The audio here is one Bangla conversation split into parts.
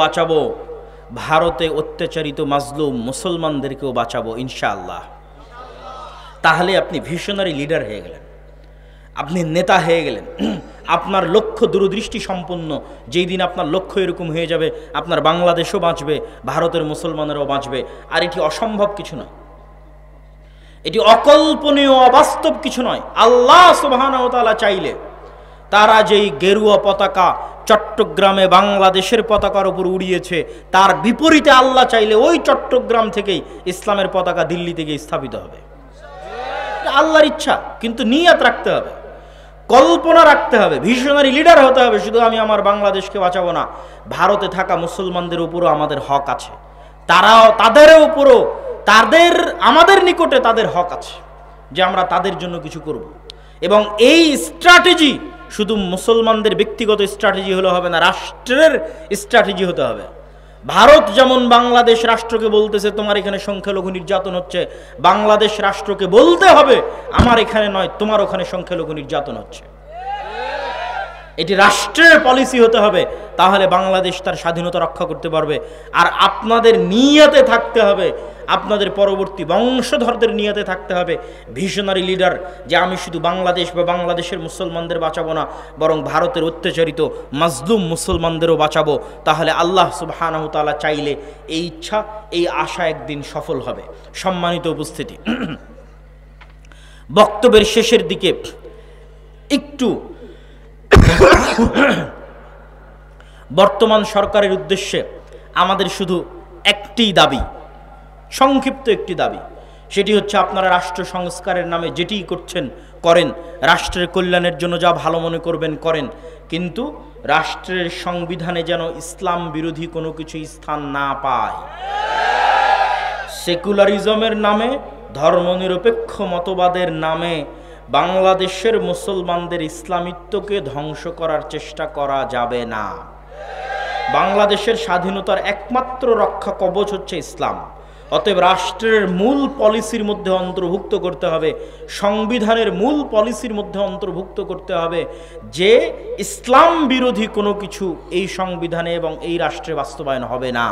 বাঁচাবো, ভারতে অত্যাচারিত মাজলুম মুসলমানদেরকেও বাঁচাবো ইনশাআল্লাহ। তাহলে আপনি ভিশনারি লিডার হয়ে গেলেন, আপনি নেতা হয়ে গেলেন। আপনার লক্ষ্য দূরদৃষ্টি সম্পন্ন। যেই দিন আপনার লক্ষ্য এরকম হয়ে যাবে, আপনার বাংলাদেশও বাঁচবে, ভারতের মুসলমানেরাও বাঁচবে। আর এটি অসম্ভব কিছু নয়, এটি অকল্পনীয় অবাস্তব কিছু নয়। আল্লাহ সুবহানাহু ওয়া তাআলা চাইলে তারা যেই গেরুয়া পতাকা চট্টগ্রামে বাংলাদেশের পতাকার উপর উড়িয়েছে, তার বিপরীতে আল্লাহ চাইলে ওই চট্টগ্রাম থেকেই ইসলামের পতাকা দিল্লি থেকে স্থাপিত হবে। আল্লাহর ইচ্ছা, কিন্তু নিয়ত রাখতে হবে, কল্পনা রাখতে হবে, ভিশনারি লিডার হতে হবে। শুধু আমি আমার বাংলাদেশকে বাঁচাবো না, ভারতে থাকা মুসলমানদের উপরও আমাদের হক আছে, তারাও তাদের উপরও আমাদের নিকটে তাদের হক আছে যে আমরা তাদের জন্য কিছু করব। এবং এই স্ট্র্যাটেজি শুধু মুসলমানদের ব্যক্তিগত স্ট্র্যাটেজি হলে হবে না, রাষ্ট্রের স্ট্র্যাটেজি হতে হবে। ভারত যেমন বাংলাদেশ রাষ্ট্রকে বলতেছে তোমার এখানে সংখ্যালঘু নির্যাতন হচ্ছে, বাংলাদেশ রাষ্ট্রকে বলতে হবে আমার এখানে নয়, তোমার ওখানে সংখ্যালঘু নির্যাতন হচ্ছে। এটি রাষ্ট্রের পলিসি হতে হবে, তাহলে বাংলাদেশ তার স্বাধীনতা রক্ষা করতে পারবে। আর আপনাদের নিয়তে থাকতে হবে, আপনাদের পরবর্তী বংশধরদের নিয়তে থাকতে হবে ভিশনারি লিডার, যে আমি শুধু বাংলাদেশ বা বাংলাদেশের মুসলমানদের বাঁচাবো না, বরং ভারতের অত্যাচারিত মাজলুম মুসলমানদেরও বাঁচাবো। তাহলে আল্লাহ সুবহানাহু ওয়া তাআলা চাইলে এই ইচ্ছা, এই আশা একদিন সফল হবে। সম্মানিত উপস্থিতি, বক্তব্যের শেষের দিকে একটু বর্তমান সরকারের উদ্দেশ্যে আমাদের শুধু একটি দাবি, সংক্ষিপ্ত একটি দাবি, সেটি হচ্ছে আপনারা রাষ্ট্র সংস্কারের নামে যেটি করছেন করেন, রাষ্ট্রের কল্যাণের জন্য যা ভালো মনে করবেন করেন, কিন্তু রাষ্ট্রের সংবিধানে যেন ইসলাম বিরোধী কোনো কিছু স্থান না পায়। সেকুলারিজমের নামে, ধর্মনিরপেক্ষ মতবাদের নামে বাংলাদেশের মুসলমানদের ইসলামিত্বকে ধ্বংস করার চেষ্টা করা যাবে না। বাংলাদেশের স্বাধীনতার একমাত্র রক্ষা কবচ হচ্ছে ইসলাম। অতএব রাষ্ট্রের মূল পলিসির মধ্যে অন্তর্ভুক্ত করতে হবে, সংবিধানের মূল পলিসির মধ্যে অন্তর্ভুক্ত করতে হবে যে ইসলাম বিরোধী কোনো কিছু এই সংবিধানে এবং এই রাষ্ট্রে বাস্তবায়ন হবে না।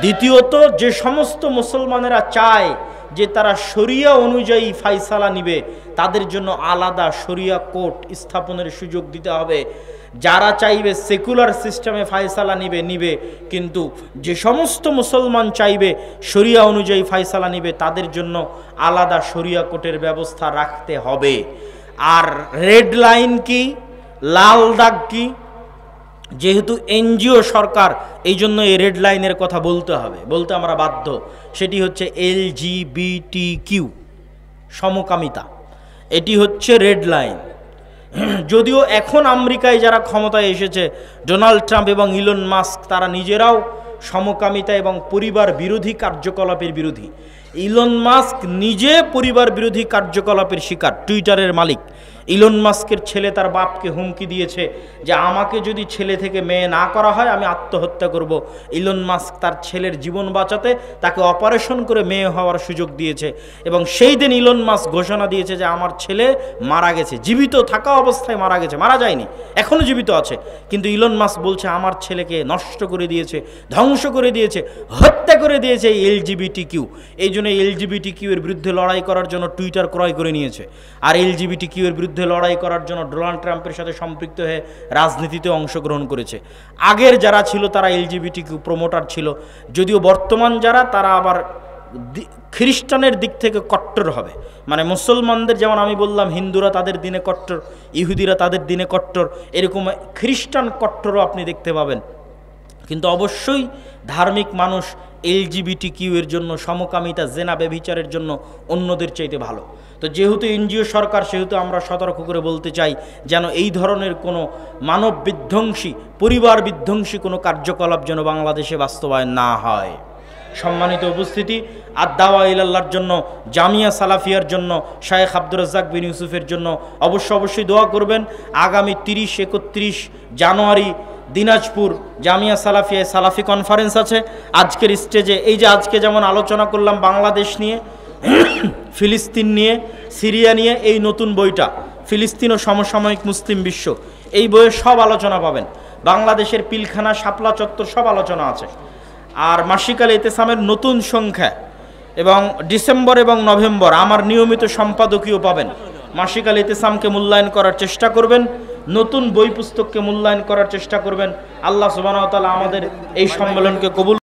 দ্বিতীয়ত, যে সমস্ত মুসলমানেরা চায় যে তারা শরিয়া অনুযায়ী ফাইসালা নিবে, তাদের জন্য আলাদা শরিয়া কোর্ট স্থাপনের সুযোগ দিতে হবে। যারা চাইবে সেকুলার সিস্টেমে ফায়সালা নিবে, কিন্তু যে সমস্ত মুসলমান চাইবে শরিয়া অনুযায়ী ফায়সালা নিবে, তাদের জন্য আলাদা শরিয়া কোর্টের ব্যবস্থা রাখতে হবে। আর রেড লাইন কি, লাল দাগ কি? যেহেতু এনজিও সরকার, এই জন্য এই রেড লাইনের কথা বলতে আমরা বাধ্য। সেটি হচ্ছে LGBTQ, সমকামিতা, এটি হচ্ছে রেড লাইন। যদিও এখন আমেরিকায় যারা ক্ষমতায় এসেছে, ডোনাল্ড ট্রাম্প এবং ইলন মাস্ক, তারা নিজেরাও সমকামিতা এবং পরিবার বিরোধী কার্যকলাপের বিরোধী। ইলন মাস্ক নিজে পরিবার বিরোধী কার্যকলাপের শিকার, টুইটারের মালিক। ইলন মাস্কের ছেলে তার বাপকে হুমকি দিয়েছে যে আমাকে যদি ছেলে থেকে মেয়ে না করা হয় আমি আত্মহত্যা করব। ইলন মাস্ক তার ছেলের জীবন বাঁচাতে তাকে অপারেশন করে মেয়ে হওয়ার সুযোগ দিয়েছে, এবং সেই দিন ইলন মাস্ক ঘোষণা দিয়েছে যে আমার ছেলে মারা গেছে, জীবিত থাকা অবস্থায় মারা গেছে, মারা যায়নি, এখনও জীবিত আছে। কিন্তু ইলন মাস্ক বলছে আমার ছেলেকে নষ্ট করে দিয়েছে, ধ্বংস করে দিয়েছে, হত্যা করে দিয়েছে এই LGBTQ। এই জন্য LGBTQ এর বিরুদ্ধে লড়াই করার জন্য টুইটার ক্রয় করে নিয়েছে। আর LGBTQ এর বিরুদ্ধে লড়াই করার জন্য ডোনাল্ড ট্রাম্পের সাথে সম্পৃক্ত হয়ে রাজনীতিতে অংশগ্রহণ করেছে। আগের যারা ছিল তারা LGBTQ প্রমোটার ছিল, যদিও বর্তমান যারা, তারা আবার খ্রিস্টানের দিক থেকে কট্টর হবে। মানে মুসলমানদের যেমন আমি বললাম হিন্দুরা তাদের দিনে কট্টর, ইহুদিরা তাদের দিনে কট্টর, এরকম খ্রিস্টান কট্টরও আপনি দেখতে পাবেন। কিন্তু অবশ্যই ধার্মিক মানুষ LGBTQ এর জন্য, সমকামিতা, জেনা, ব্যভিচারের জন্য অন্যদের চাইতে ভালো। তো যেহেতু এনজিও সরকার, সেহেতু আমরা সতর্ক করে বলতে চাই যেন এই ধরনের কোনো মানব বিধ্বংসী, পরিবার বিধ্বংসী কোনো কার্যকলাপ যেন বাংলাদেশে বাস্তবায়ন না হয়। সম্মানিত উপস্থিতি, আদ-দাওয়া ইলাল্লাহর জন্য, জামিয়া সালাফিয়ার জন্য, শায়েখ আব্দুর রাজ্জাক বিন ইউসুফের জন্য অবশ্যই দোয়া করবেন। আগামী 30-31 জানুয়ারি দিনাজপুর জামিয়া সালাফিয়ায় সালাফি কনফারেন্স আছে। আজকের স্টেজে এই যে আজকে যেমন আলোচনা করলাম বাংলাদেশ নিয়ে, ফিলিস্তিন নিয়ে, সিরিয়া নিয়ে, এই নতুন বইটা ফিলিস্তিন ও সমসাময়িক মুসলিম বিশ্ব, এই বইয়ে সব আলোচনা পাবেন। বাংলাদেশের পিলখানা, শাপলা চত্বর সব আলোচনা আছে। আর মাসিক আল ইতিসামের নতুন সংখ্যা এবং ডিসেম্বর এবং নভেম্বর আমার নিয়মিত সম্পাদকীয় পাবেন। মাসিক আল ইতিসামকে মূল্যায়ন করার চেষ্টা করবেন, নতুন বই পুস্তককে মূল্যায়ন করার চেষ্টা করবেন। আল্লাহ সুবহানাহু ওয়া তাআলা আমাদের এই সম্মেলনকে কবুল